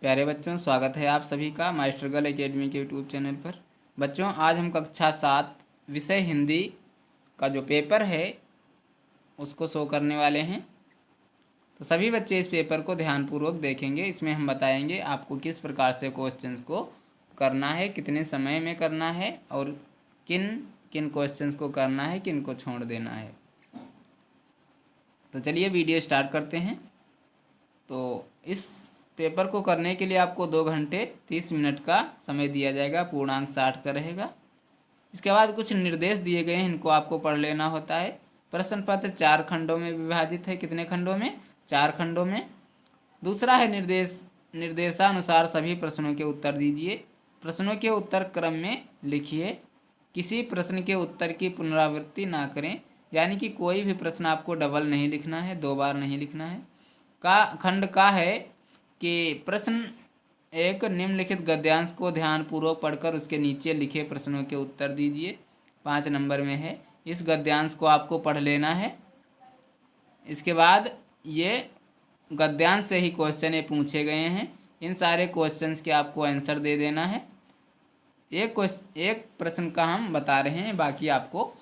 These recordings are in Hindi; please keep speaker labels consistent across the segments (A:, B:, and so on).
A: प्यारे बच्चों, स्वागत है आप सभी का मास्टर गर्ल एकेडमी के यूट्यूब चैनल पर। बच्चों, आज हम कक्षा 7 विषय हिंदी का जो पेपर है उसको शो करने वाले हैं। तो सभी बच्चे इस पेपर को ध्यानपूर्वक देखेंगे। इसमें हम बताएंगे आपको किस प्रकार से क्वेश्चंस को करना है, कितने समय में करना है और किन किन क्वेश्चंस को करना है, किन को छोड़ देना है। तो चलिए वीडियो स्टार्ट करते हैं। तो इस पेपर को करने के लिए आपको 2 घंटे 30 मिनट का समय दिया जाएगा। पूर्णांक 60 का रहेगा। इसके बाद कुछ निर्देश दिए गए हैं, इनको आपको पढ़ लेना होता है। प्रश्न पत्र 4 खंडों में विभाजित है। कितने खंडों में? 4 खंडों में। दूसरा है निर्देशानुसार सभी प्रश्नों के उत्तर दीजिए। प्रश्नों के उत्तर क्रम में लिखिए। किसी प्रश्न के उत्तर की पुनरावृत्ति ना करें, यानी कि कोई भी प्रश्न आपको डबल नहीं लिखना है, 2 बार नहीं लिखना है। खंड का है कि प्रश्न 1 निम्नलिखित गद्यांश को ध्यानपूर्वक पढ़कर उसके नीचे लिखे प्रश्नों के उत्तर दीजिए। 5 नंबर में है। इस गद्यांश को आपको पढ़ लेना है। इसके बाद ये गद्यांश से ही क्वेश्चन ये पूछे गए हैं। इन सारे क्वेश्चंस के आपको आंसर दे देना है। एक प्रश्न का हम बता रहे हैं, बाकी आपको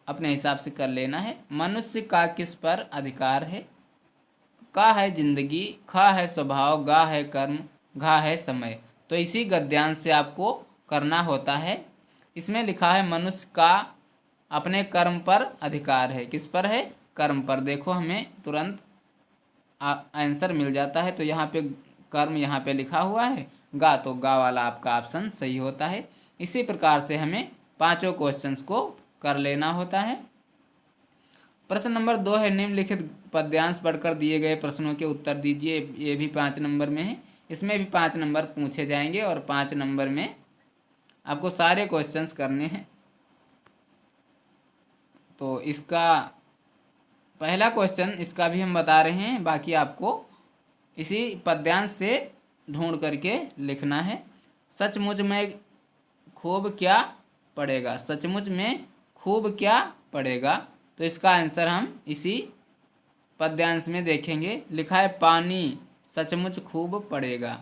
A: अपने हिसाब से कर लेना है। मनुष्य का किस पर अधिकार है? का है जिंदगी, खा है स्वभाव, गा है कर्म, घा है समय। तो इसी गद्यांश से आपको करना होता है। इसमें लिखा है मनुष्य का अपने कर्म पर अधिकार है। किस पर है? कर्म पर। देखो हमें तुरंत आंसर मिल जाता है। तो यहाँ पे कर्म यहाँ पे लिखा हुआ है, गा तो गा वाला आपका ऑप्शन सही होता है। इसी प्रकार से हमें पांचों क्वेश्चंस को कर लेना होता है। प्रश्न नंबर 2 है निम्नलिखित पद्यांश पढ़कर दिए गए प्रश्नों के उत्तर दीजिए। ये भी 5 नंबर में है। इसमें भी 5 नंबर पूछे जाएंगे और 5 नंबर में आपको सारे क्वेश्चंस करने हैं। तो इसका पहला क्वेश्चन इसका भी हम बता रहे हैं, बाकी आपको इसी पद्यांश से ढूंढ करके लिखना है। सचमुच में खूब क्या पड़ेगा? सचमुच में खूब क्या पड़ेगा? तो इसका आंसर हम इसी पद्यांश में देखेंगे। लिखा है पानी सचमुच खूब पड़ेगा।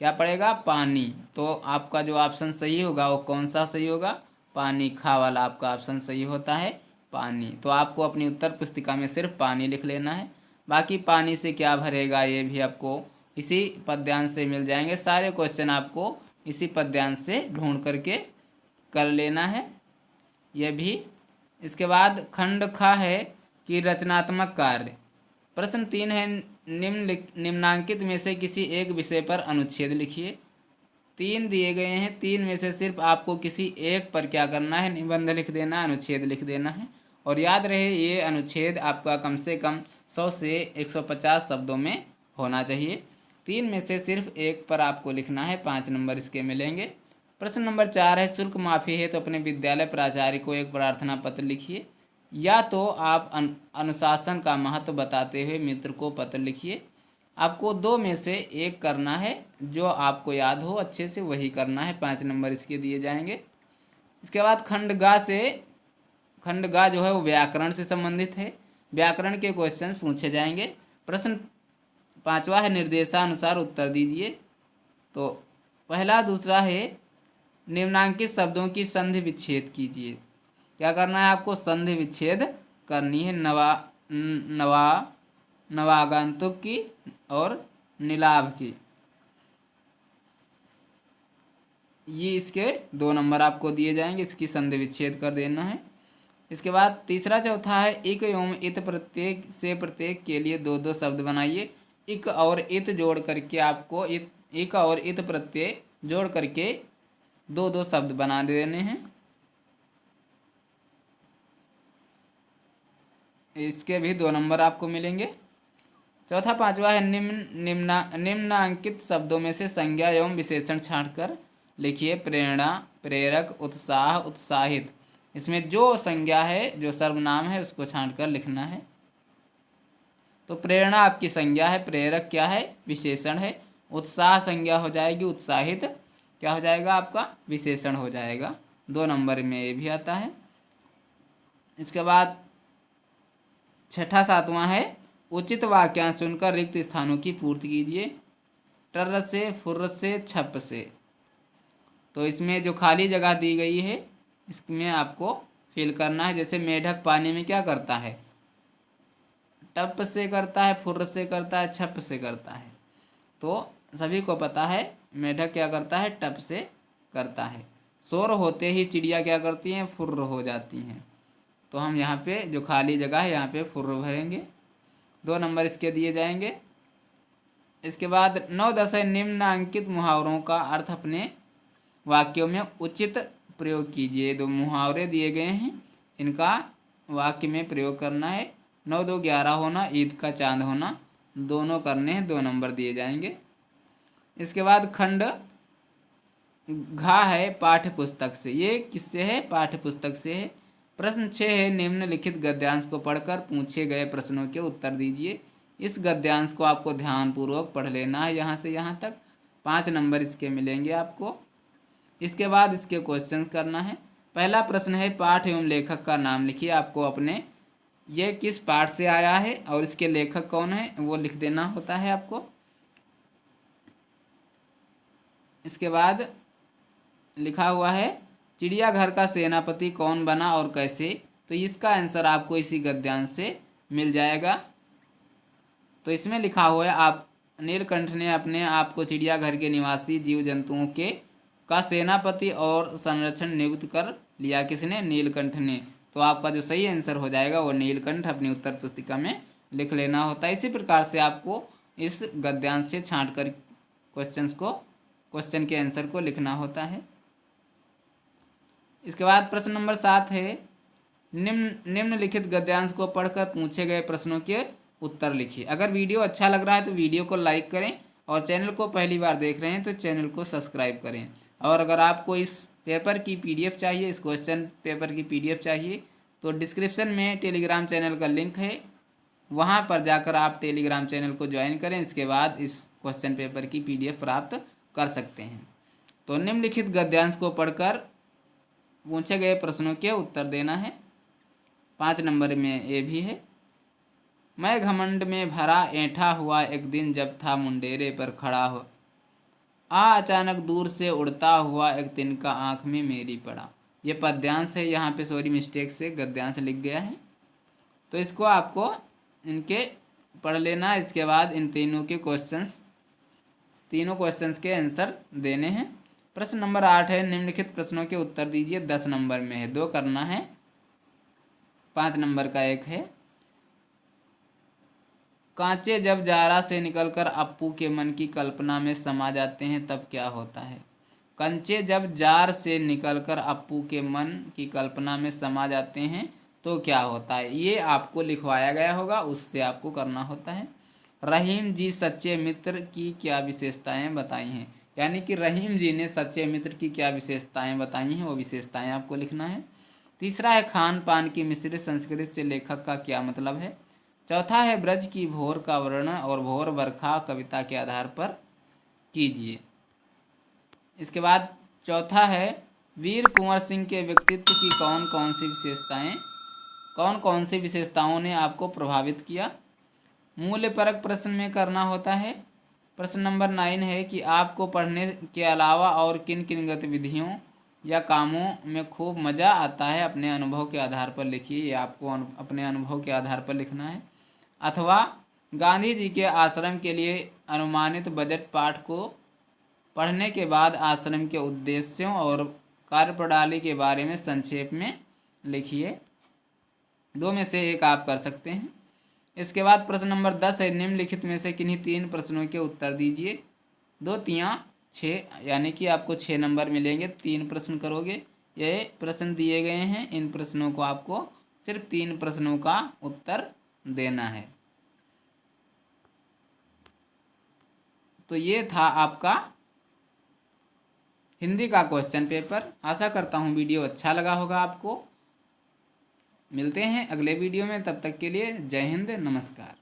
A: क्या पड़ेगा? पानी। तो आपका जो ऑप्शन सही होगा वो कौन सा सही होगा? पानी। खा वाला आपका ऑप्शन सही होता है, पानी। तो आपको अपनी उत्तर पुस्तिका में सिर्फ पानी लिख लेना है। बाकी पानी से क्या भरेगा ये भी आपको इसी पद्यांश से मिल जाएंगे। सारे क्वेश्चन आपको इसी पद्यांश से ढूंढ करके कर लेना है ये भी। इसके बाद खंड खा है कि रचनात्मक कार्य। प्रश्न 3 है निम्नांकित में से किसी एक विषय पर अनुच्छेद लिखिए। 3 दिए गए हैं, 3 में से सिर्फ आपको किसी एक पर क्या करना है? निबंध लिख देना, अनुच्छेद लिख देना है। और याद रहे ये अनुच्छेद आपका कम से कम 100 से 150 शब्दों में होना चाहिए। 3 में से सिर्फ एक पर आपको लिखना है। 5 नंबर इसके मिलेंगे। प्रश्न नंबर 4 है शुल्क माफी है तो अपने विद्यालय प्राचार्य को एक प्रार्थना पत्र लिखिए। या तो आप अनुशासन का महत्व बताते हुए मित्र को पत्र लिखिए। आपको 2 में से एक करना है, जो आपको याद हो अच्छे से वही करना है। 5 नंबर इसके दिए जाएंगे। इसके बाद खंडगा जो है वो व्याकरण से संबंधित है। व्याकरण के क्वेश्चंस पूछे जाएंगे। प्रश्न 5वां है निर्देशानुसार उत्तर दीजिए। तो पहला दूसरा है निम्नांकित शब्दों की संधि विच्छेद कीजिए। क्या करना है आपको? संधि विच्छेद करनी है। नवागंतुक की और नीलाभ की। ये इसके 2 नंबर आपको दिए जाएंगे। इसकी संधि विच्छेद कर देना है। इसके बाद तीसरा चौथा है इक एवं इत प्रत्येक से प्रत्येक के लिए 2-2 शब्द बनाइए। इक और इत जोड़ करके आपको इक और इत प्रत्यय जोड़ करके 2-2 शब्द बना देने हैं। इसके भी 2 नंबर आपको मिलेंगे। चौथा 5वां है निम्नांकित शब्दों में से संज्ञा एवं विशेषण छांटकर लिखिए। प्रेरणा, प्रेरक, उत्साह, उत्साहित। इसमें जो संज्ञा है, जो सर्वनाम है, उसको छांटकर लिखना है। तो प्रेरणा आपकी संज्ञा है, प्रेरक क्या है? विशेषण है। उत्साह संज्ञा हो जाएगी, उत्साहित क्या हो जाएगा आपका? विशेषण हो जाएगा। 2 नंबर में ये भी आता है। इसके बाद छठा 7वां है उचित वाक्यांश चुनकर रिक्त स्थानों की पूर्ति कीजिए। टर से, फुर्र से, छप से। तो इसमें जो खाली जगह दी गई है इसमें आपको फिल करना है। जैसे मेढक पानी में क्या करता है, टप से करता है, फुर्र से करता है, छप से करता है। तो सभी को पता है मेढक क्या करता है, टप से करता है। शोर होते ही चिड़िया क्या करती हैं, फुर्र हो जाती हैं। तो हम यहाँ पे जो खाली जगह है यहाँ पे फुर्र भरेंगे, 2 नंबर इसके दिए जाएंगे। इसके बाद 9-10 निम्नांकित मुहावरों का अर्थ अपने वाक्यों में उचित प्रयोग कीजिए। 2 मुहावरे दिए गए हैं, इनका वाक्य में प्रयोग करना है। 9-2-11 होना, ईद का चांद होना, दोनों करने हैं, 2 नंबर दिए जाएंगे। इसके बाद खंड घा है पाठ्य पुस्तक से, ये किससे है, पाठ्य पुस्तक से है। प्रश्न 6 है, निम्नलिखित गद्यांश को पढ़कर पूछे गए प्रश्नों के उत्तर दीजिए। इस गद्यांश को आपको ध्यानपूर्वक पढ़ लेना है यहाँ से यहाँ तक, 5 नंबर इसके मिलेंगे आपको। इसके बाद इसके क्वेश्चन करना है। पहला प्रश्न है, पाठ एवं लेखक का नाम लिखिए। आपको अपने ये किस पाठ से आया है और इसके लेखक कौन है वो लिख देना होता है आपको। इसके बाद लिखा हुआ है, चिड़ियाघर का सेनापति कौन बना और कैसे। तो इसका आंसर आपको इसी गद्यांश से मिल जाएगा। तो इसमें लिखा हुआ है, आप नीलकंठ ने अपने आप को चिड़ियाघर के निवासी जीव जंतुओं के का सेनापति और संरक्षण नियुक्त कर लिया। किसने, नीलकंठ ने। तो आपका जो सही आंसर हो जाएगा वो नीलकंठ अपनी उत्तर पुस्तिका में लिख लेना होता है। इसी प्रकार से आपको इस गद्यांश से छांट कर क्वेश्चन के आंसर को लिखना होता है। इसके बाद प्रश्न नंबर 7 है, निम्नलिखित गद्यांश को पढ़कर पूछे गए प्रश्नों के उत्तर लिखिए। अगर वीडियो अच्छा लग रहा है तो वीडियो को लाइक करें और चैनल को पहली बार देख रहे हैं तो चैनल को सब्सक्राइब करें। और अगर आपको इस पेपर की PDF चाहिए, इस क्वेश्चन पेपर की PDF चाहिए, तो डिस्क्रिप्शन में टेलीग्राम चैनल का लिंक है, वहां पर जाकर आप टेलीग्राम चैनल को ज्वाइन करें। इसके बाद इस क्वेश्चन पेपर की PDF प्राप्त कर सकते हैं। तो निम्नलिखित गद्यांश को पढ़कर पूछे गए प्रश्नों के उत्तर देना है। 5 नंबर में ये भी है, मैं घमंड में भरा ऐंठा हुआ एक दिन जब था मुंडेरे पर खड़ा हो, अचानक दूर से उड़ता हुआ एक तिनका आँख में मेरी पड़ा। ये पद्यांश है, यहाँ पे सॉरी मिस्टेक से गद्यांश लिख गया है। तो इसको आपको इनके पढ़ लेना। इसके बाद इन तीनों क्वेश्चंस के आंसर देने हैं। प्रश्न नंबर 8 है, निम्नलिखित प्रश्नों के उत्तर दीजिए। 10 नंबर में है, 2 करना है, 5 नंबर का एक है। कांचे जब जारा से निकलकर अप्पू के मन की कल्पना में समा जाते हैं तब क्या होता है। कंचे जब जार से निकलकर अप्पू के मन की कल्पना में समा जाते हैं तो क्या होता है। ये आपको लिखवाया गया होगा, उससे आपको करना होता है। रहीम जी सच्चे मित्र की क्या विशेषताएं बताई हैं, यानी कि रहीम जी ने सच्चे मित्र की क्या विशेषताएं बताई हैं, वो विशेषताएं आपको लिखना है। तीसरा है, खान पान की मिश्रित संस्कृति से लेखक का क्या मतलब है। चौथा है, ब्रज की भोर का वर्णन और भोर बरखा कविता के आधार पर कीजिए। इसके बाद चौथा है, वीर कुंवर सिंह के व्यक्तित्व की कौन कौन सी विशेषताओं ने आपको प्रभावित किया। मूल्यपरक प्रश्न में करना होता है। प्रश्न नंबर 9 है कि आपको पढ़ने के अलावा और किन किन गतिविधियों या कामों में खूब मज़ा आता है, अपने अनुभव के आधार पर लिखिए। ये आपको अपने अनुभव के आधार पर लिखना है। अथवा गांधी जी के आश्रम के लिए अनुमानित बजट पाठ को पढ़ने के बाद आश्रम के उद्देश्यों और कार्यप्रणाली के बारे में संक्षेप में लिखिए। 2 में से एक आप कर सकते हैं। इसके बाद प्रश्न नंबर 10 है, निम्नलिखित में से किन्हीं 3 प्रश्नों के उत्तर दीजिए। 2 3 6, यानी कि आपको 6 नंबर मिलेंगे। 3 प्रश्न करोगे, ये प्रश्न दिए गए हैं, इन प्रश्नों को आपको सिर्फ 3 प्रश्नों का उत्तर देना है। तो ये था आपका हिंदी का क्वेश्चन पेपर। आशा करता हूँ वीडियो अच्छा लगा होगा आपको। मिलते हैं अगले वीडियो में, तब तक के लिए जय हिंद, नमस्कार।